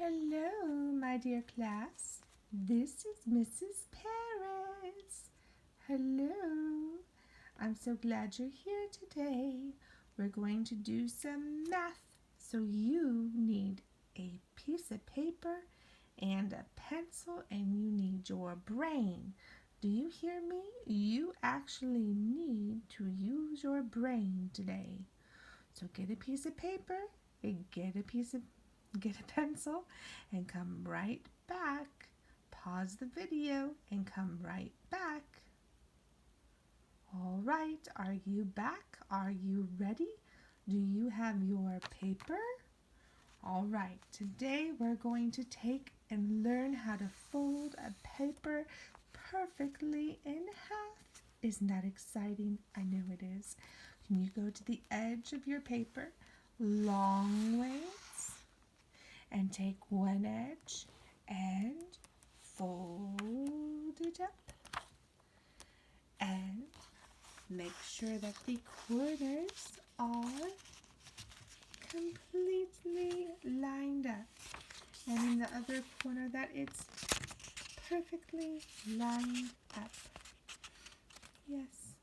Hello, my dear class. This is Mrs. Parris. Hello. I'm so glad you're here today. We're going to do some math. So you need a piece of paper and a pencil, and you need your brain. Do you hear me? You actually need to use your brain today. So get a piece of paper and get a pencil and come right back. Pause the video and come right back. All right, are you back? Are you ready? Do you have your paper? All right, today we're going to take and learn how to fold a paper perfectly in half. Isn't that exciting? I know it is. Can you go to the edge of your paper long ways and take one edge and fold it up and make sure that the corners are completely lined up, and in the other corner that it's perfectly lined up. Yes,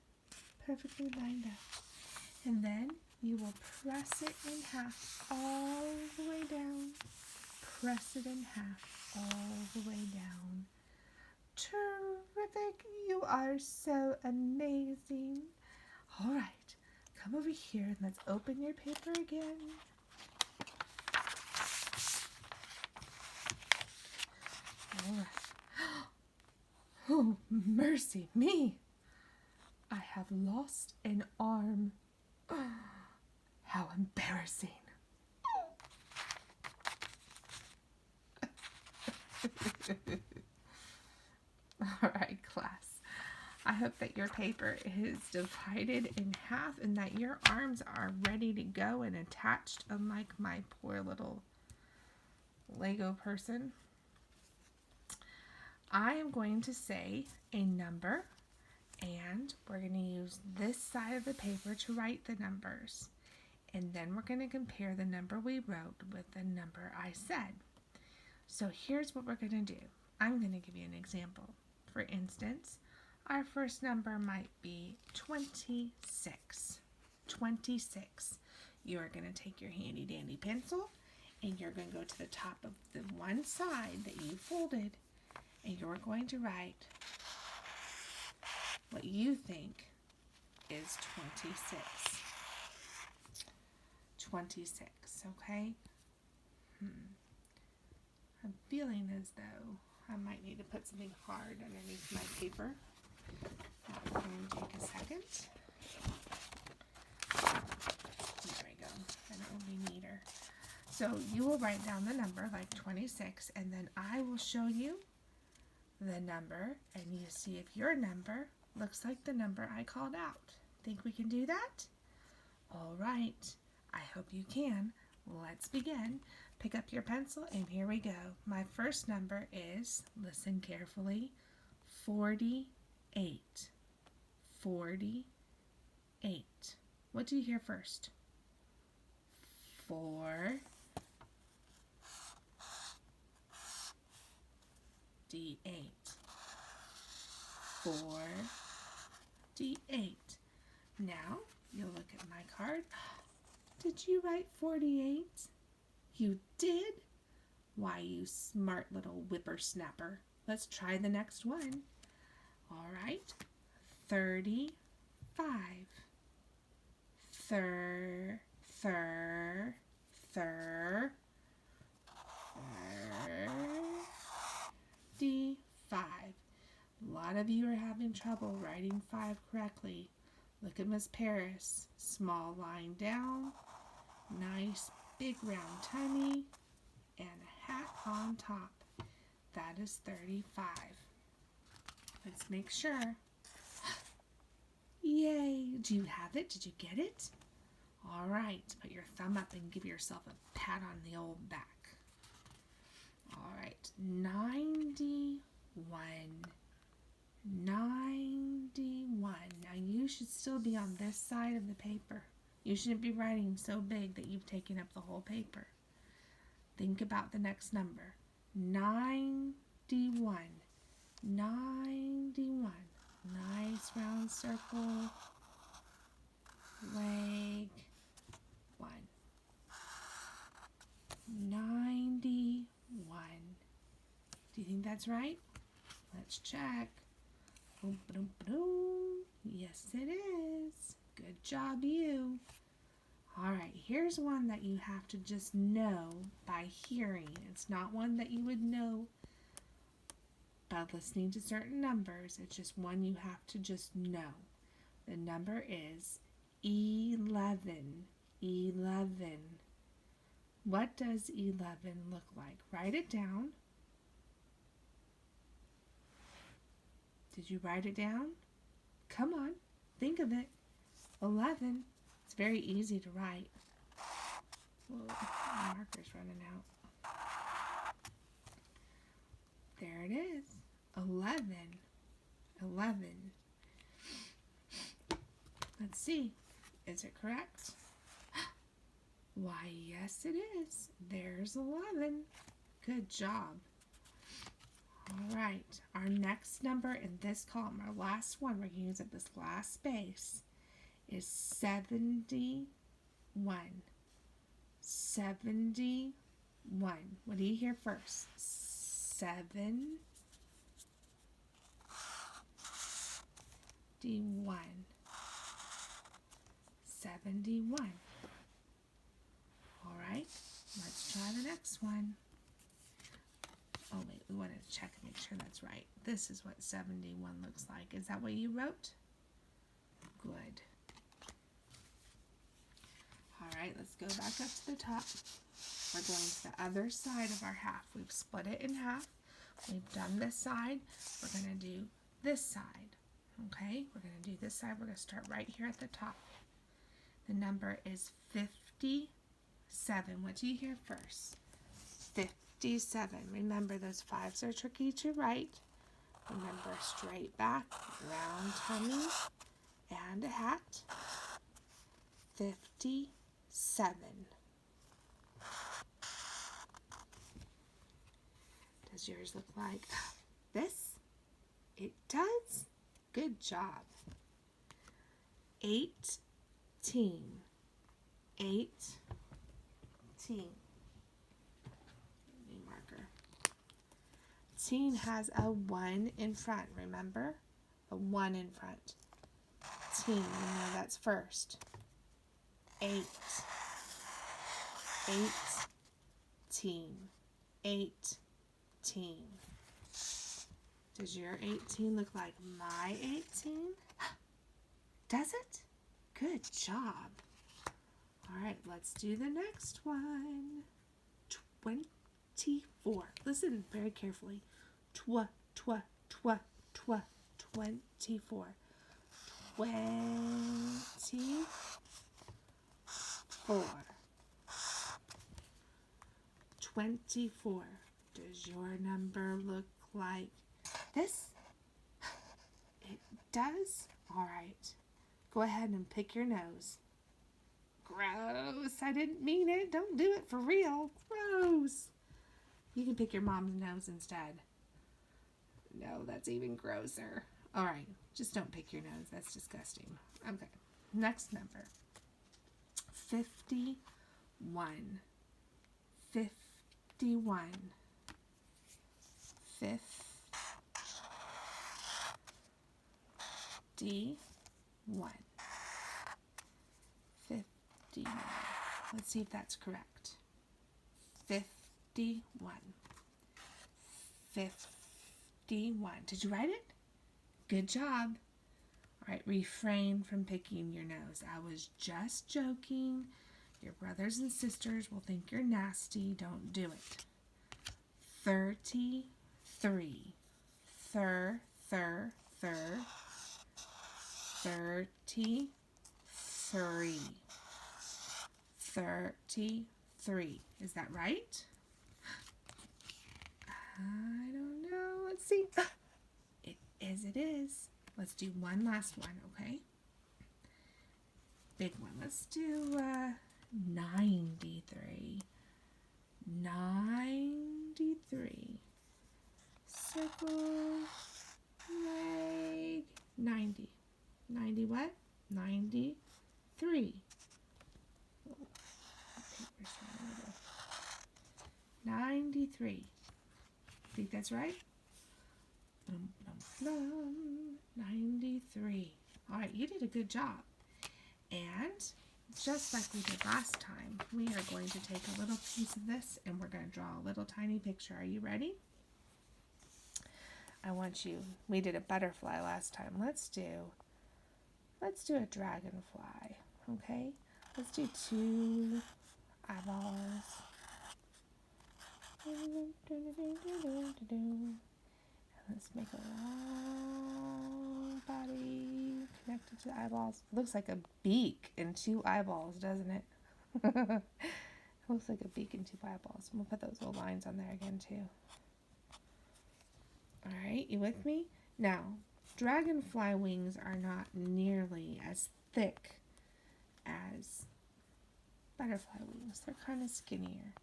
perfectly lined up. And then you will press it in half all the way down. Press it in half all the way down. Terrific! You are so amazing. All right, come over here and let's open your paper again. All right. Oh, mercy me! I have lost an arm. How embarrassing. All right, class. I hope that your paper is divided in half and that your arms are ready to go and attached, unlike my poor little Lego person. I am going to say a number, and we're going to use this side of the paper to write the numbers. And then we're going to compare the number we wrote with the number I said. So here's what we're going to do. I'm going to give you an example. For instance, our first number might be 26. 26. You are going to take your handy dandy pencil and you're going to go to the top of the one side that you folded, and you're going to write what you think is 26. 26, okay? I'm feeling as though I might need to put something hard underneath my paper. That's going to take a second. There we go. And it will be neater. So you will write down the number, like 26, and then I will show you the number, and you see if your number looks like the number I called out. Think we can do that? All right. I hope you can. Let's begin. Pick up your pencil, and here we go. My first number is, listen carefully, 48. 48. What do you hear first? 4. D8. 48. Now, you'll look at my card. Did you write 48? You did? Why, you smart little whippersnapper. Let's try the next one. All right. 35. 35. A lot of you are having trouble writing 5 correctly. Look at Miss Parris. Small line down, nice big round tummy, and a hat on top. That is 35. Let's make sure. Yay! Do you have it? Did you get it? All right. Put your thumb up and give yourself a pat on the old back. All right. 91. 91. Now you should still be on this side of the paper. You shouldn't be writing so big that you've taken up the whole paper. Think about the next number. 91. 91. Nice round circle. Leg. 1. 91. Do you think that's right? Let's check. Boom, boom, boom. Yes, it is. Good job, you. All right, here's one that you have to just know by hearing. It's not one that you would know by listening to certain numbers. It's just one you have to just know. The number is 11. 11. What does 11 look like? Write it down. Did you write it down? Come on, think of it. 11. It's very easy to write. Whoa, my marker's running out. There it is. 11. 11. Let's see. Is it correct? Why, yes it is. There's 11. Good job. All right. Our next number in this column, our last one, we're going to use at this last space, is 71. 71. What do you hear first? 7. 71. 71. All right, let's try the next one. Oh wait, we want to check and make sure that's right. This is what 71 looks like. Is that what you wrote? Good. All right, let's go back up to the top. We're going to the other side of our half. We've split it in half. We've done this side. We're going to do this side. Okay, we're going to do this side. We're going to start right here at the top. The number is 57. What do you hear first? 57. Remember, those 5s are tricky to write. Remember, straight back, round tummy, and a hat. 57. Does yours look like this? It does. Good job. 18. 18. New marker. 18 has a 1 in front, remember? A 1 in front. 18, you know that's first. 8. 18. 18. Does your 18 look like my 18? Does it? Good job. All right, let's do the next one. 24. Listen very carefully. 24. 24. 24. Does your number look like this? It does? All right. Go ahead and pick your nose. Gross. I didn't mean it. Don't do it for real. Gross. You can pick your mom's nose instead. No, that's even grosser. All right. Just don't pick your nose. That's disgusting. Okay. Next number. 51. 51. 51. 51. Let's see if that's correct. 51. 51. Did you write it? Good job. All right, refrain from picking your nose. I was just joking. Your brothers and sisters will think you're nasty. Don't do it. 33. 33. 33. Is that right? I don't know. Let's see. It is. Let's do one last one, okay? Big one. Let's do 93. 93. circle, leg, 90. 90 what? 93. Oh, paper's trying to go. 93. Think that's right? 93. All right, you did a good job. And just like we did last time, we are going to take a little piece of this and we're going to draw a little tiny picture. Are you ready? We did a butterfly last time. Let's do a dragonfly, okay? Let's do 2 eyeballs. And let's make a long body connected to the eyeballs. It looks like a beak and 2 eyeballs, doesn't it? It looks like a beak and 2 eyeballs. We'll put those little lines on there again too. All right, you with me? Now, dragonfly wings are not nearly as thick as butterfly wings. They're kind of skinnier.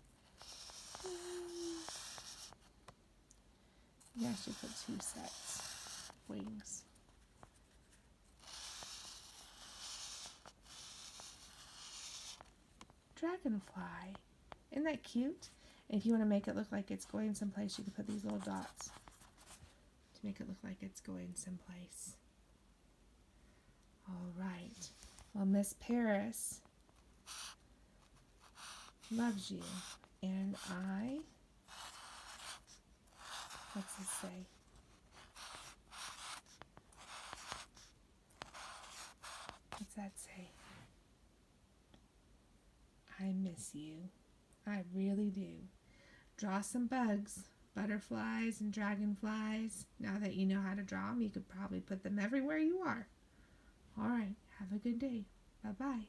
You actually put 2 sets of wings. Dragonfly. Isn't that cute? And if you want to make it look like it's going someplace, you can put these little dots to make it look like it's going someplace. All right. Well, Miss Parris loves you. And what's this say? What's that say? I miss you. I really do. Draw some bugs, butterflies and dragonflies. Now that you know how to draw them, you could probably put them everywhere you are. All right. Have a good day. Bye-bye.